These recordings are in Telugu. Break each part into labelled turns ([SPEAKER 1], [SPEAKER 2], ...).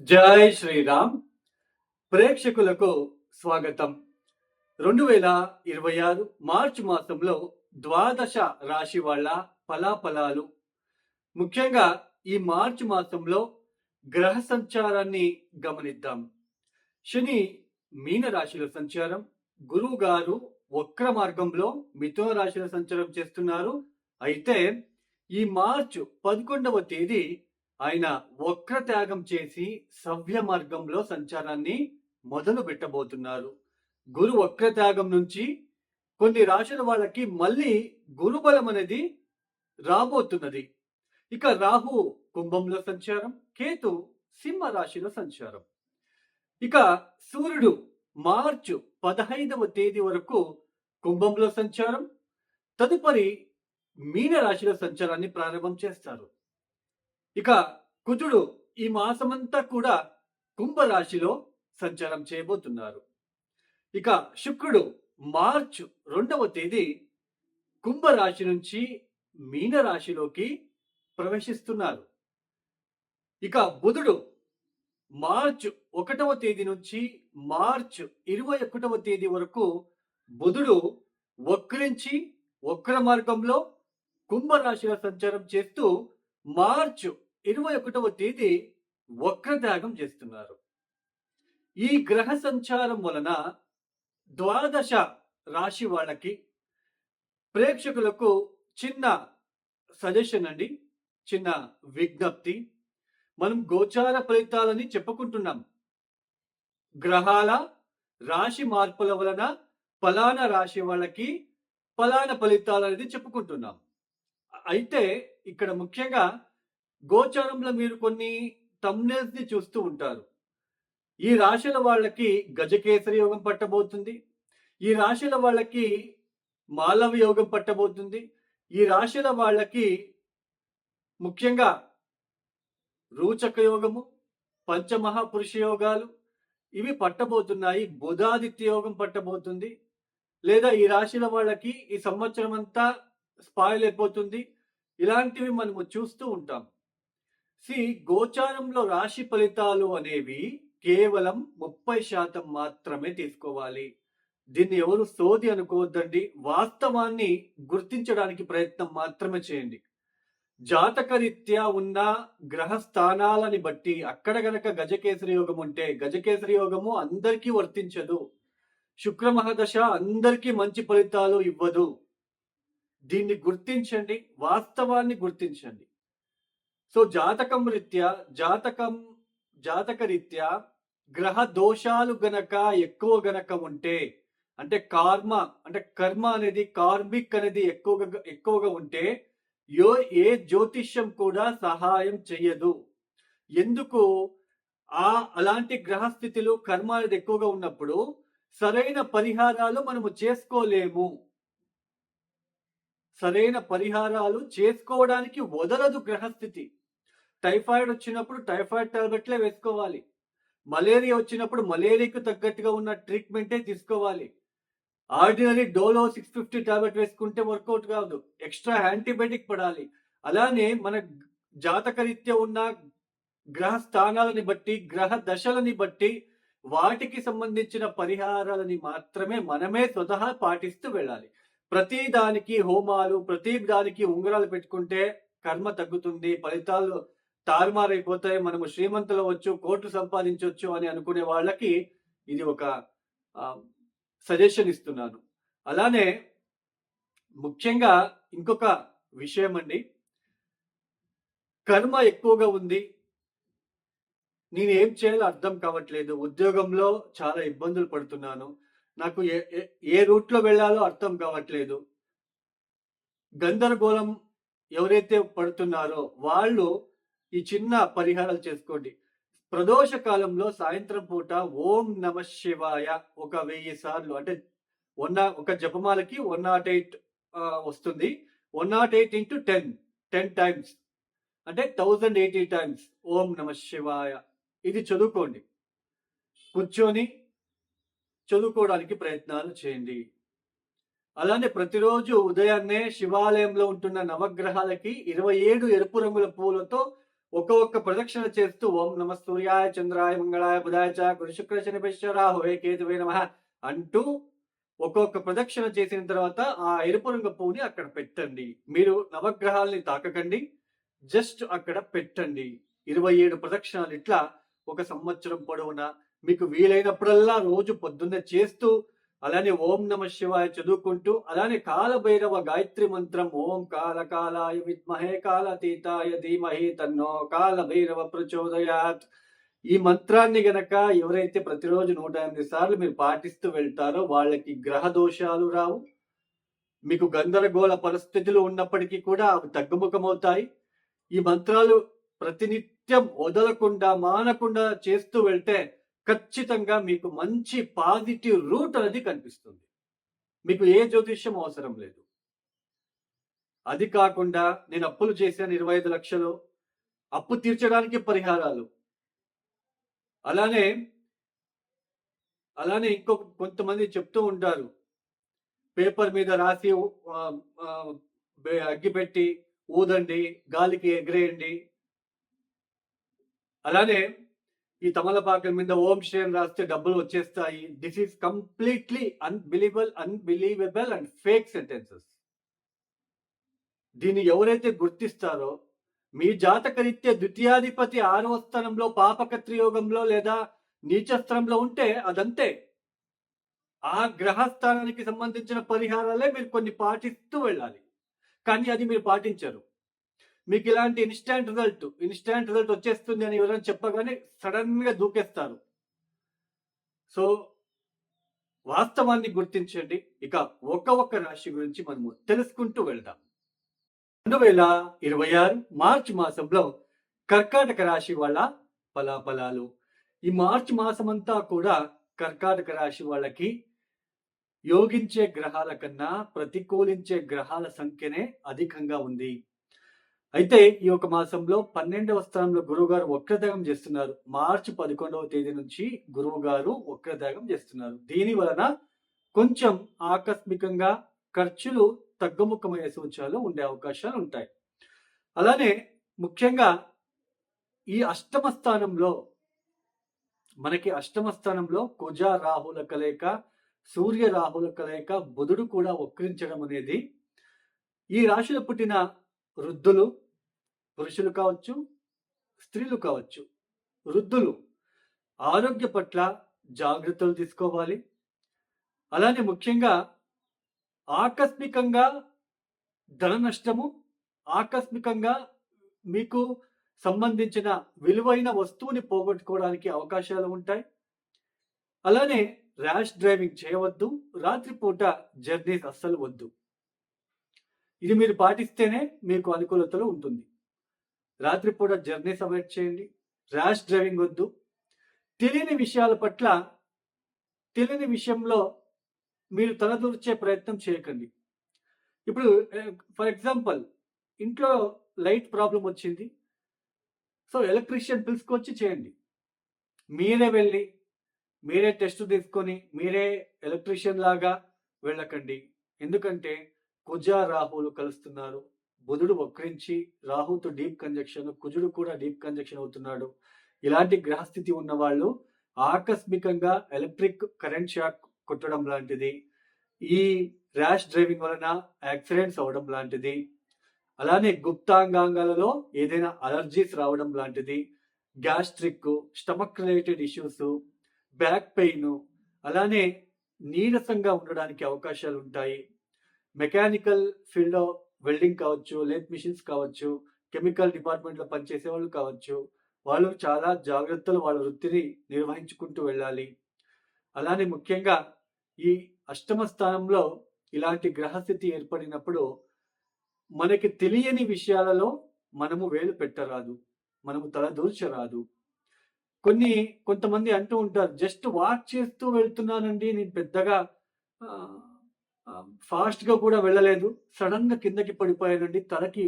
[SPEAKER 1] జై శ్రీరామ్. ప్రేక్షకులకు స్వాగతం. 2026 మార్చి మాసంలో ద్వాదశ రాశి వాళ్ళ ఫలాఫలాలు. ముఖ్యంగా ఈ మార్చి మాసంలో గ్రహ సంచారాన్ని గమనిద్దాం. శని మీన రాశిలో సంచారం, గురువు గారు వక్ర మార్గంలో మిథున రాశిలో సంచారం చేస్తున్నారు. అయితే ఈ మార్చి 11వ తేదీ ఆయన వక్ర త్యాగం చేసి సవ్య మార్గంలో సంచారాన్ని మొదలు పెట్టబోతున్నారు. గురు వక్ర త్యాగం నుంచి కొన్ని రాశుల వాళ్ళకి మళ్ళీ గురుబలం అనేది రాబోతున్నది. ఇక రాహు కుంభంలో సంచారం, కేతు సింహ రాశిలో సంచారం. ఇక సూర్యుడు మార్చి 15వ తేదీ వరకు కుంభంలో సంచారం, తదుపరి మీన రాశిలో సంచారాన్ని ప్రారంభం చేస్తారు. ఇక కుజుడు ఈ మాసమంతా కూడా కుంభరాశిలో సంచారం చేయబోతున్నారు. ఇక శుక్రుడు మార్చి 2వ తేదీ కుంభరాశి నుంచి మీన రాశిలోకి ప్రవేశిస్తున్నారు. ఇక బుధుడు మార్చి 1వ తేదీ నుంచి మార్చి 21వ తేదీ వరకు బుధుడు వక్రించి వక్ర మార్గంలో కుంభరాశిలో సంచారం చేస్తూ మార్చి 21వ తేదీ వక్రత్యాగం చేస్తున్నారు. ఈ గ్రహ సంచారం వలన ద్వాదశ రాశి వాళ్ళకి ప్రేక్షకులకు చిన్న సజెషన్ అండి, చిన్న విజ్ఞప్తి. మనం గోచార ఫలితాలని చెప్పుకుంటున్నాం. గ్రహాల రాశి మార్పుల వలన ఫలానా రాశి వాళ్ళకి ఫలానా ఫలితాలు అనేది చెప్పుకుంటున్నాం. అయితే ఇక్కడ ముఖ్యంగా గోచారంలో మీరు కొన్ని థంబ్నెయిల్స్ ని చూస్తూ ఉంటారు. ఈ రాశుల వాళ్ళకి గజకేసరి యోగం పట్టబోతుంది, ఈ రాశుల వాళ్ళకి మాలవ యోగం పట్టబోతుంది, ఈ రాశుల వాళ్ళకి ముఖ్యంగా రూచక యోగము, పంచమహాపురుష యోగాలు ఇవి పట్టబోతున్నాయి. బుధాదిత్య యోగం పట్టబోతుంది. లేదా ఈ రాశుల వాళ్ళకి ఈ సంవత్సరం అంతా స్పాయిల్ అయిపోతుంది. ఇలాంటివి మనము చూస్తూ ఉంటాం. గోచారంలో రాశి ఫలితాలు అనేవి కేవలం 30% మాత్రమే తీసుకోవాలి. దీన్ని ఎవరు సోది అనుకోవద్దండి. వాస్తవాన్ని గుర్తించడానికి ప్రయత్నం మాత్రమే చేయండి. జాతకరీత్యా ఉన్న గ్రహ స్థానాలని బట్టి అక్కడ గనక గజకేసరి యోగం ఉంటే గజకేసరి యోగము అందరికీ వర్తించదు. శుక్ర మహాదశ అందరికీ మంచి ఫలితాలు ఇవ్వదు. దీన్ని గుర్తించండి, వాస్తవాన్ని గుర్తించండి. సో జాతక రీత్యా గ్రహ దోషాలు గనక ఎక్కువ గనక ఉంటే, అంటే కర్మ అనేది కార్మిక్ అనేది ఎక్కువగా ఉంటే ఏ జ్యోతిష్యం కూడా సహాయం చెయ్యదు. ఎందుకు? అలాంటి గ్రహస్థితులు కర్మ అనేది ఎక్కువగా ఉన్నప్పుడు సరైన పరిహారాలు మనము చేసుకోలేము. సరైన పరిహారాలు చేసుకోవడానికి వదలదు గ్రహస్థితి. టైఫాయిడ్ వచ్చినప్పుడు టైఫాయిడ్ టాబ్లెట్లే వేసుకోవాలి. మలేరియా వచ్చినప్పుడు మలేరియాకు తగ్గట్టుగా ఉన్న ట్రీట్మెంటే తీసుకోవాలి. ఆర్డినరీ డోలో 650 టాబ్లెట్ వేసుకుంటే వర్కౌట్ కాదు, ఎక్స్ట్రా యాంటీబయాటిక్ పడాలి. అలానే మన జాతకరీత్యా ఉన్న గ్రహ స్థానాలని బట్టి, గ్రహ దశలని బట్టి వాటికి సంబంధించిన పరిహారాలని మాత్రమే మనమే స్వతహా పాటిస్తూ వెళ్ళాలి. ప్రతి దానికి హోమాలు, ప్రతి దానికి ఉంగరాలు పెట్టుకుంటే కర్మ తగ్గుతుంది, ఫలితాలు తారుమారైపోతాయి, మనము శ్రీమంతులు అవ్వచ్చు, కోట్లు సంపాదించవచ్చు అని అనుకునే వాళ్ళకి ఇది ఒక సజెషన్ ఇస్తున్నాను. అలానే ముఖ్యంగా ఇంకొక విషయం అండి, కర్మ ఎక్కువగా ఉంది, నేను ఏం చేయాలో అర్థం కావట్లేదు, ఉద్యోగంలో చాలా ఇబ్బందులు పడుతున్నాను, నాకు ఏ రూట్లో వెళ్ళాలో అర్థం కావట్లేదు, గందరగోళం ఎవరైతే పడుతున్నారో వాళ్ళు ఈ చిన్న పరిహారాలు చేసుకోండి. ప్రదోష కాలంలో సాయంత్రం పూట ఓం నమ శివాయ ఒక 1000 సార్లు, అంటే ఒక జపమాలకి 108 వస్తుంది. 108 into 10 టైమ్స్ అంటే 1080 టైమ్స్ ఓం నమ శివాయ ఇది చదువుకోండి. కూర్చొని చదువుకోవడానికి ప్రయత్నాలు చేయండి. అలానే ప్రతిరోజు ఉదయాన్నే శివాలయంలో ఉంటున్న నవగ్రహాలకి 27 ఎరుపు రంగుల పూలతో ఒక్కొక్క ప్రదక్షిణ చేస్తూ ఓం నమ సూర్యాయ చంద్రాయ మంగళాయ బుధాయ చ గురు శుక్ర శనిశ్చర రాహువే కేతువే నమః అంటూ ఒక్కొక్క ప్రదక్షిణ చేసిన తర్వాత ఆ ఎరుపు రంగు పువ్వుని అక్కడ పెట్టండి. మీరు నవగ్రహాలని తాకకండి, జస్ట్ అక్కడ పెట్టండి. 27 ప్రదక్షిణాలు ఇట్లా ఒక సంవత్సరం పొడవునా మీకు వీలైనప్పుడల్లా రోజు పొద్దున్నే చేస్తూ, అలానే ఓం నమ శివాయ చదువుకుంటూ, అలానే కాలభైరవ గాయత్రి మంత్రం ఓం కాలకాలాయ విద్మహే కాలాతీతాయ ధీమహి తన్నో కాలభైరవ ప్రచోదయాత్, ఈ మంత్రాన్ని గనక ఎవరైతే ప్రతిరోజు 108 సార్లు మీరు పాటిస్తూ వెళ్తారో వాళ్ళకి గ్రహ దోషాలు రావు. మీకు గందరగోళ పరిస్థితులు ఉన్నప్పటికీ కూడా అవి తగ్గుముఖమవుతాయి. ఈ మంత్రాలు ప్రతినిత్యం వదలకుండా మానకుండా చేస్తూ వెళ్తే ఖచ్చితంగా మీకు మంచి పాజిటివ్ రూట్ అనేది కనిపిస్తుంది. మీకు ఏ జ్యోతిష్యం అవసరం లేదు. అది కాకుండా నేను అప్పులు చేశాను 25 లక్షలు, అప్పు తీర్చడానికి పరిహారాలు, అలానే కొంతమంది చెప్తూ ఉంటారు, పేపర్ మీద రాసి అగ్గిపెట్టి ఊదండి, గాలికి ఎగిరేయండి. అలానే ఈ తమలపాకుల మీద ఓం శ్రీ అని రాస్తే డబ్బులు వచ్చేస్తాయి. This is completely unbelievable and fake sentences. దీన్ని ఎవరైతే గుర్తిస్తారో, మీ జాతకరీత్యా ద్వితీయాధిపతి 6వ స్థానంలో పాపకత్రియోగంలో లేదా నీచస్థానంలో ఉంటే అదంతే. ఆ గ్రహస్థానానికి సంబంధించిన పరిహారాలే మీరు కొన్ని పాటిస్తూ వెళ్ళాలి. కానీ అది మీరు పాటించరు. మీకు ఇలాంటి ఇన్స్టాంట్ రిజల్ట్ వచ్చేస్తుంది అని ఎవరైనా చెప్పగానే సడన్ గా దూకేస్తారు. సో వాస్తవాన్ని గుర్తించండి. ఇక ఒక్క రాశి గురించి మనము తెలుసుకుంటూ వెళ్దాం. 2026 మార్చి మాసంలో కర్కాటక రాశి వాళ్ళ ఫలాఫలాలు. ఈ మార్చి మాసమంతా కూడా కర్కాటక రాశి వాళ్ళకి యోగించే గ్రహాల కన్నా ప్రతికూలించే గ్రహాల సంఖ్యనే అధికంగా ఉంది. అయితే ఈ ఒక మాసంలో 12వ స్థానంలో గురువు గారు వక్రదాగం చేస్తున్నారు. మార్చి 11వ తేదీ నుంచి గురువు గారు వక్రదాగం చేస్తున్నారు. దీని వలన కొంచెం ఆకస్మికంగా ఖర్చులు తగ్గుముఖమయ్యే సూచనలు ఉండే అవకాశాలు ఉంటాయి. అలానే ముఖ్యంగా ఈ అష్టమ స్థానంలో కుజ రాహుల కలయిక, సూర్య రాహుల కలయిక, బుధుడు కూడా వక్రించడం అనేది ఈ రాశిలో పుట్టిన వృద్ధులు, పురుషులు కావచ్చు, స్త్రీలు కావచ్చు, వృద్ధులు ఆరోగ్య పట్ల జాగ్రత్తలు తీసుకోవాలి. అలానే ముఖ్యంగా ఆకస్మికంగా ధన నష్టము, ఆకస్మికంగా మీకు సంబంధించిన విలువైన వస్తువుని పోగొట్టుకోవడానికి అవకాశాలు ఉంటాయి. అలానే ర్యాష్ డ్రైవింగ్ చేయవద్దు. రాత్రిపూట జర్నీస్ అస్సలు వద్దు. ఇది మీరు పాటిస్తేనే మీకు అనుకూలతలో ఉంటుంది. రాత్రిపూట జర్నీస్ అవాయిడ్ చేయండి. ర్యాష్ డ్రైవింగ్ వద్దు. తెలియని విషయంలో మీరు తలదూర్చే ప్రయత్నం చేయకండి. ఇప్పుడు ఫర్ ఎగ్జాంపుల్, ఇంట్లో లైట్ ప్రాబ్లం వచ్చింది, సో ఎలక్ట్రీషియన్ పిలుచుకొచ్చి చేయండి. మీరే వెళ్ళి మీరే టెస్ట్ తీసుకొని మీరే ఎలక్ట్రీషియన్ లాగా వెళ్ళకండి. ఎందుకంటే కుజ రాహులు కలుస్తున్నారు. బుధుడు వక్రించి రాహుతో డీప్ కంజక్షన్, కుజుడు కూడా డీప్ కంజక్షన్ అవుతున్నాడు. ఇలాంటి గ్రహస్థితి ఉన్న వాళ్ళు ఆకస్మికంగా ఎలక్ట్రిక్ కరెంట్ షాక్ కొట్టడం లాంటిది, ఈ ర్యాష్ డ్రైవింగ్ వలన యాక్సిడెంట్స్ అవడం లాంటిది, అలానే గుప్తాంగాంగాలలో ఏదైనా అలర్జీస్ రావడం లాంటిది, gastric, stomach related issues, back pain, అలానే నీరసంగా ఉండడానికి అవకాశాలు ఉంటాయి. మెకానికల్ ఫీల్డ్లో వెల్డింగ్ కావచ్చు, లేత్ మిషన్స్ కావచ్చు, కెమికల్ డిపార్ట్మెంట్లో పనిచేసే వాళ్ళు కావచ్చు, వాళ్ళు చాలా జాగ్రత్తలు వాళ్ళ వృత్తిని నిర్వహించుకుంటూ వెళ్ళాలి. అలానే ముఖ్యంగా ఈ అష్టమ స్థానంలో ఇలాంటి గ్రహస్థితి ఏర్పడినప్పుడు మనకి తెలియని విషయాలలో మనము వేలు పెట్టరాదు, మనము తలదూర్చరాదు. కొంతమంది అంటూ ఉంటారు, జస్ట్ వాక్ చేస్తూ వెళ్తున్నానండి, నేను పెద్దగా ఫాస్ట్గా కూడా వెళ్ళలేదు, సడన్ గా కిందకి పడిపోయానండి, తలకి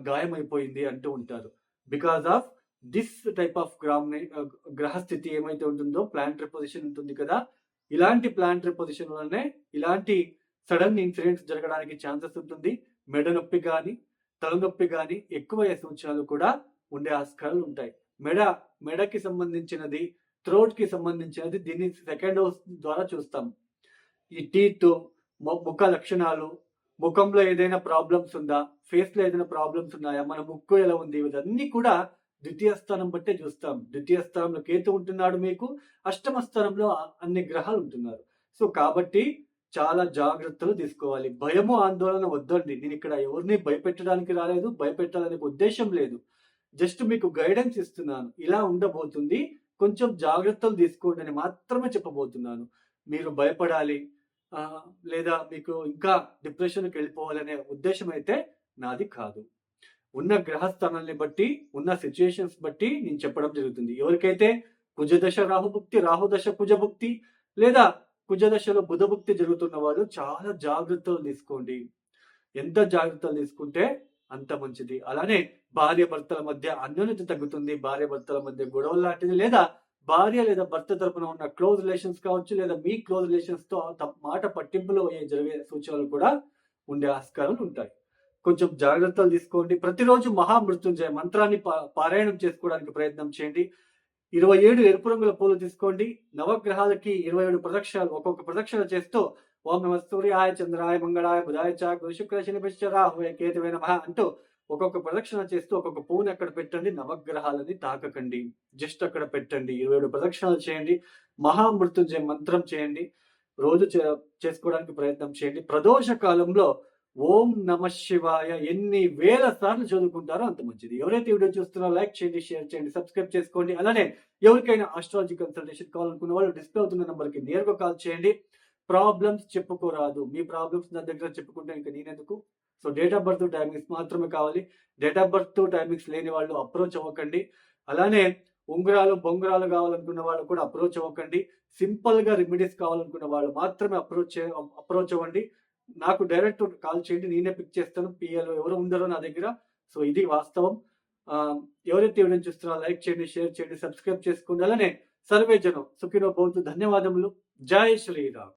[SPEAKER 1] గాయమైపోయింది అంటూ ఉంటారు. Because of this type of గ్రహస్థితి ఏమైతే ఉంటుందో, ప్లానటరీ పొజిషన్ ఉంటుంది కదా, ఇలాంటి ప్లానటరీ పొజిషన్ వల్లనే ఇలాంటి సడన్ ఇన్సిడెంట్స్ జరగడానికి ఛాన్సెస్ ఉంటుంది. మెడ నొప్పి కానీ తలనొప్పి కానీ ఎక్కువయ్యే సూచనలు కూడా ఉండే ఆస్కారాలు ఉంటాయి. మెడకి సంబంధించినది, థ్రోట్‌కి సంబంధించినది దీన్ని సెకండ్ హౌస్ ద్వారా చూస్తాం. ఈ టీత్, ముఖ లక్షణాలు, ముఖంలో ఏదైనా ప్రాబ్లమ్స్ ఉందా? ఫేస్‌లో ఏదైనా ప్రాబ్లమ్స్ ఉన్నాయా? మన ముక్కు ఎలా ఉంది? ఇవన్నీ కూడా ద్వితీయ స్థానం బట్టే చూస్తాం. ద్వితీయ స్థానంలో కేతు ఉంటున్నాడు మీకు. అష్టమ స్థానంలో అన్ని గ్రహాలు ఉంటున్నారు. సో, కాబట్టి చాలా జాగ్రత్తలు తీసుకోవాలి. భయము, ఆందోళన వద్దండి. నేనిక్కడ ఎవరిని భయపెట్టడానికి రాలేదు. భయపెట్టాలనే ఉద్దేశ్యం లేదు. జస్ట్ మీకు గైడెన్స్ ఇస్తున్నాను. ఇలా ఉండబోతుంది. కొంచెం జాగ్రత్తలు తీసుకోండి అని మాత్రమే చెప్పబోతున్నాను. మీరు భయపడాలి, లేదా మీకు ఇంకా డిప్రెషన్‌కి వెళ్ళిపోవాలనే ఉద్దేశ్యం అయితే నాది కాదు. ఉన్న గ్రహస్థానాల్ని బట్టి, ఉన్న సిట్యుయేషన్స్ బట్టి నేను చెప్పడం జరుగుతుంది. ఎవరికైతే కుజదశ రాహుభుక్తి, రాహుదశ కుజభుక్తి, లేదా కుజదశలో బుధభుక్తి జరుగుతున్న వాళ్ళు చాలా జాగ్రత్తలు తీసుకోండి. ఎంత జాగ్రత్తలు తీసుకుంటే అంత మంచిది. అలానే భార్యాభర్తల మధ్య అన్యోన్యత తగ్గుతుంది. భార్యాభర్తల మధ్య గొడవలు లాంటిది, లేదా భార్య లేదా భర్త తరపున ఉన్న క్లోజ్ రిలేషన్స్ కావచ్చు, లేదా మీ క్లోజ్ రిలేషన్స్‌తో మాట పట్టింపులు జరిగే సూచనలు కూడా ఉండే ఆస్కారాలు ఉంటాయి. కొంచెం జాగ్రత్తలు తీసుకోండి. ప్రతిరోజు మహామృత్యుంజయ మంత్రాన్ని పారాయణం చేసుకోవడానికి ప్రయత్నం చేయండి. 27 ఎరుపు రంగుల పూలు తీసుకోండి. నవగ్రహాలకి 27 ప్రదక్షిణాలు, ఒక్కొక్క ప్రదక్షిణ చేస్తూ ఓం నమః సూర్యాయ చంద్రాయ మంగళాయ బుధాయ చ గురు శుక్ర శనిశ్చ రాహువే కేతువే నమః అంటూ ఒక్కొక్క ప్రదక్షిణ చేస్తూ ఒక్కొక్క పువ్వుని అక్కడ పెట్టండి. నవగ్రహాలని తాకకండి. జస్ట్ అక్కడ పెట్టండి. 27 ప్రదక్షిణాలు చేయండి. మహామృత్యుంజయ మంత్రం చేయండి. రోజు చేసుకోవడానికి ప్రయత్నం చేయండి. ప్రదోష కాలంలో ఓం నమ శివాయ ఎన్ని వేల సార్లు చదువుకుంటారో అంత మంచిది. ఎవరైతే వీడియో చూస్తున్నారో లైక్ చేయండి, షేర్ చేయండి, సబ్స్క్రైబ్ చేసుకోండి. అలానే ఎవరికైనా ఆస్ట్రాలజీ కన్సల్టేషన్ కావాలనుకున్న వాళ్ళు డిస్ప్లే అవుతున్న నంబర్కి నేరుగా కాల్ చేయండి. ప్రాబ్లమ్స్ చెప్పుకోరాదు. మీ ప్రాబ్లమ్స్ నా దగ్గర చెప్పుకుంటే ఇంకా నేనెందుకు? So date of birth, timings మాత్రమే కావాలి. డేట్ ఆఫ్ బర్త్, టైమింగ్స్ లేని వాళ్ళు అప్రోచ్ అవ్వకండి. అలానే ఉంగరాలు, బొంగరాలు కావాలనుకున్న వాళ్ళు కూడా అప్రోచ్ అవ్వకండి. సింపుల్ గా రెమెడీస్ కావాలనుకున్న వాళ్ళు మాత్రమే అప్రోచ్ అవ్వండి. నాకు డైరెక్ట్ కాల్ చేయండి. నేనే పిక్ చేస్తాను. పిఎల్ ఎవరు ఉండరో నా దగ్గర. సో ఇది వాస్తవం. ఎవరైతే వీడియో చూస్తున్నారో లైక్ చేయండి, షేర్ చేయండి, సబ్స్క్రైబ్ చేసుకోండి. అలానే సర్వే జనం సుఖినో భవంతు. ధన్యవాదములు. జై శ్రీరామ్.